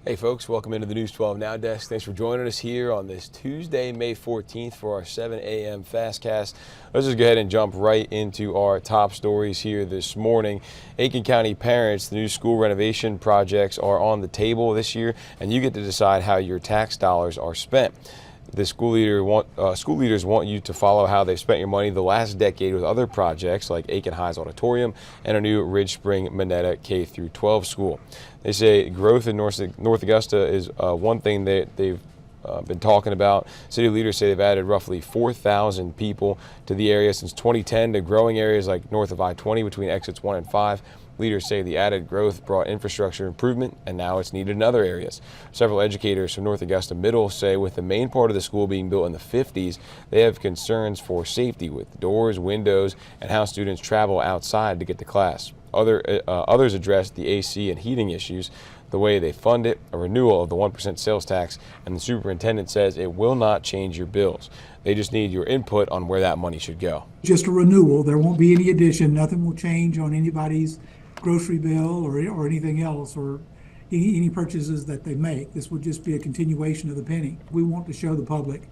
Hey folks, welcome into the News 12 Now desk. Thanks for joining us here on this Tuesday, May 14th for our 7 a.m. FastCast. Let's just go ahead and jump right into our top stories here this morning. Aiken County parents, the new school renovation projects are on the table this year, and you get to decide how your tax dollars are spent. The school leaders want you to follow how they've spent your money the last decade with other projects like Aiken High's auditorium and a new Ridge Spring Minetta K-12 school. They say growth in North Augusta is one thing that they've been talking about. City leaders say they've added roughly 4,000 people to the area since 2010 to growing areas like north of I-20 between exits 1 and 5. Leaders say the added growth brought infrastructure improvement, and now it's needed in other areas. Several educators from North Augusta Middle say with the main part of the school being built in the 50s, they have concerns for safety with doors, windows, and how students travel outside to get to class. Others addressed the AC and heating issues, the way they fund it, a renewal of the 1% sales tax, and the superintendent says it will not change your bills. They just need your input on where that money should go. Just a renewal. There won't be any addition. Nothing will change on anybody's grocery bill or anything else, or any purchases that they make. This would just be a continuation of the penny. We want to show the public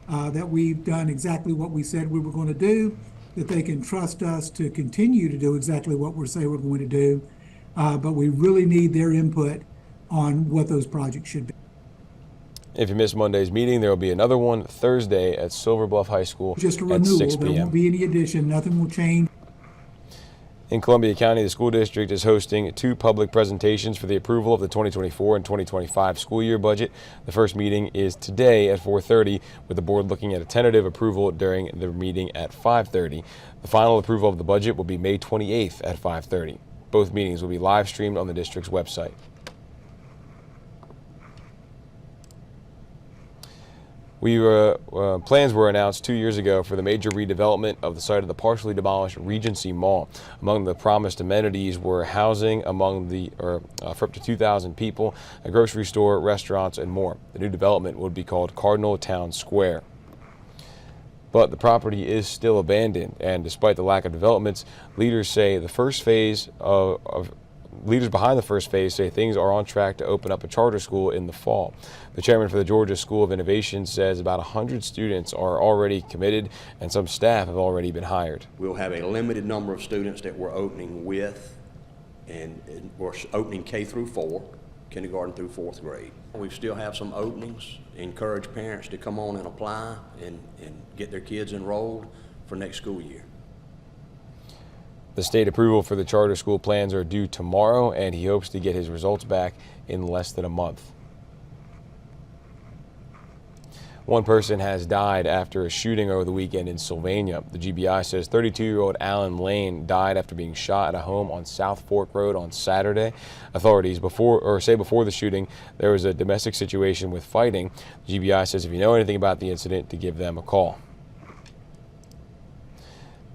that we've done exactly what we said we were going to do, that they can trust us to continue to do exactly what we say we're going to do, but we really need their input on what those projects should be. If you missed Monday's meeting, there will be another one Thursday at Silver Bluff High School Just a at renewal. 6 p.m. There won't be any addition. Nothing will change. In Columbia County, the school district is hosting 2 public presentations for the approval of the 2024 and 2025 school year budget. The first meeting is today at 4:30, with the board looking at a tentative approval during the meeting at 5:30. The final approval of the budget will be May 28th at 5:30. Both meetings will be live streamed on the district's website. Plans were announced 2 years ago for the major redevelopment of the site of the partially demolished Regency Mall. Among the promised amenities were housing for up to 2,000 people, a grocery store, restaurants, and more. The new development would be called Cardinal Town Square. But the property is still abandoned, and despite the lack of developments, leaders behind the first phase say things are on track to open up a charter school in the fall. The chairman for the Georgia School of Innovation says about 100 students are already committed and some staff have already been hired. We'll have a limited number of students that we're opening with, and we're opening K through 4, kindergarten through 4th grade. We still have some openings. Encourage parents to come on and apply and get their kids enrolled for next school year. The state approval for the charter school plans are due tomorrow, and he hopes to get his results back in less than a month. One person has died after a shooting over the weekend in Sylvania. The GBI says 32-year-old Alan Lane died after being shot at a home on South Fork Road on Saturday. Authorities before the shooting there was a domestic situation with fighting. The GBI says if you know anything about the incident, to give them a call.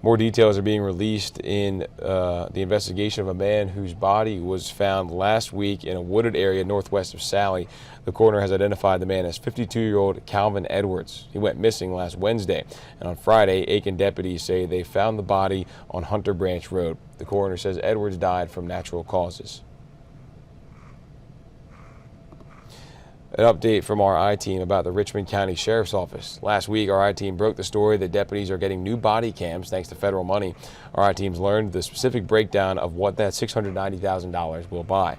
More details are being released in the investigation of a man whose body was found last week in a wooded area northwest of Sally. The coroner has identified the man as 52-year-old Calvin Edwards. He went missing last Wednesday, and on Friday, Aiken deputies say they found the body on Hunter Branch Road. The coroner says Edwards died from natural causes. An update from our I-Team about the Richmond County Sheriff's Office. Last week, our I-Team broke the story that deputies are getting new body cams thanks to federal money. Our I-Teams learned the specific breakdown of what that $690,000 will buy.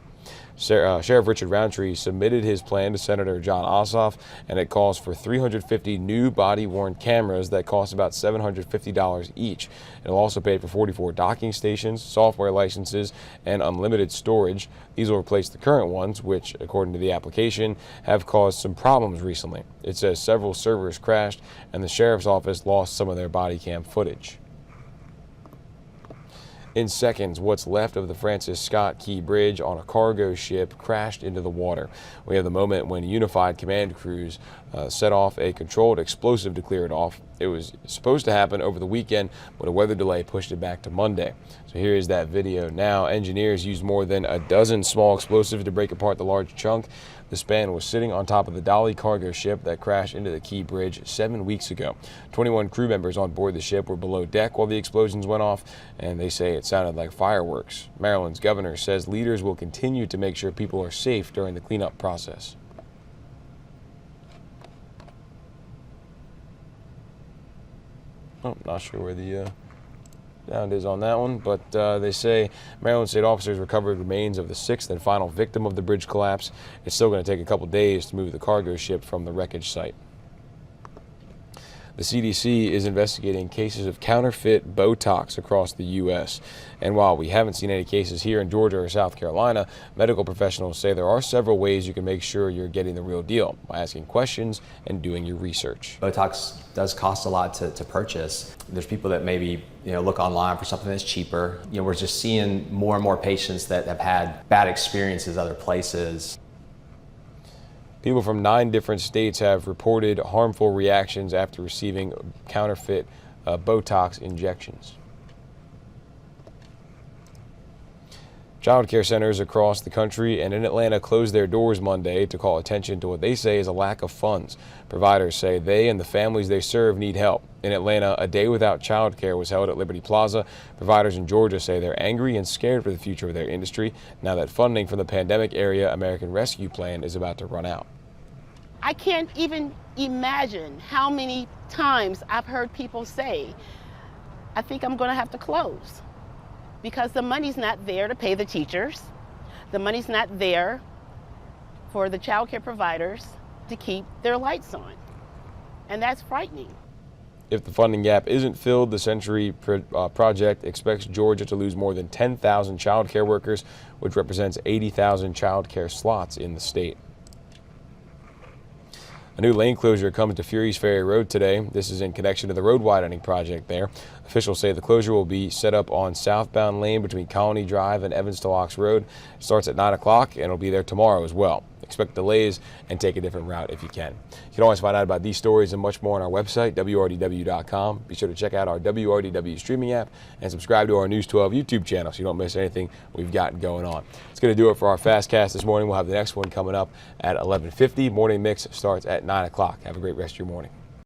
Sheriff Richard Roundtree submitted his plan to Senator John Ossoff, and it calls for 350 new body-worn cameras that cost about $750 each. It'll also pay for 44 docking stations, software licenses, and unlimited storage. These will replace the current ones, which, according to the application, have caused some problems recently. It says several servers crashed, and the Sheriff's Office lost some of their body cam footage. In seconds, what's left of the Francis Scott Key Bridge on a cargo ship crashed into the water. We have the moment when unified command crews set off a controlled explosive to clear it off. It was supposed to happen over the weekend, but a weather delay pushed it back to Monday. So here is that video now. Engineers used more than a dozen small explosives to break apart the large chunk. The span was sitting on top of the Dolly cargo ship that crashed into the Key Bridge 7 weeks ago. 21 crew members on board the ship were below deck while the explosions went off, and they say it's sounded like fireworks. Maryland's governor says leaders will continue to make sure people are safe during the cleanup process. Oh, not sure where the sound is on that one, but they say Maryland state officers recovered remains of the 6th and final victim of the bridge collapse. It's still going to take a couple days to move the cargo ship from the wreckage site. The CDC is investigating cases of counterfeit Botox across the U.S. And while we haven't seen any cases here in Georgia or South Carolina, medical professionals say there are several ways you can make sure you're getting the real deal by asking questions and doing your research. Botox does cost a lot to purchase. There's people that maybe look online for something that's cheaper. We're just seeing more and more patients that have had bad experiences other places. People from 9 different states have reported harmful reactions after receiving counterfeit Botox injections. Child care centers across the country and in Atlanta closed their doors Monday to call attention to what they say is a lack of funds. Providers say they and the families they serve need help. In Atlanta, a day without child care was held at Liberty Plaza. Providers in Georgia say they're angry and scared for the future of their industry now that funding from the pandemic area American Rescue Plan is about to run out. I can't even imagine how many times I've heard people say, I think I'm going to have to close because the money's not there to pay the teachers. The money's not there for the child care providers to keep their lights on. And that's frightening. If the funding gap isn't filled, the Century Project expects Georgia to lose more than 10,000 child care workers, which represents 80,000 child care slots in the state. A new lane closure comes to Fury's Ferry Road today. This is in connection to the road widening project there. Officials say the closure will be set up on southbound lane between Colony Drive and Evans to Locks Road. It starts at 9 o'clock and it'll be there tomorrow as well. Expect delays and take a different route if you can. You can always find out about these stories and much more on our website, WRDW.com. Be sure to check out our WRDW streaming app and subscribe to our News 12 YouTube channel so you don't miss anything we've got going on. It's going to do it for our FastCast this morning. We'll have the next one coming up at 11:50. Morning Mix starts at 9 o'clock. Have a great rest of your morning.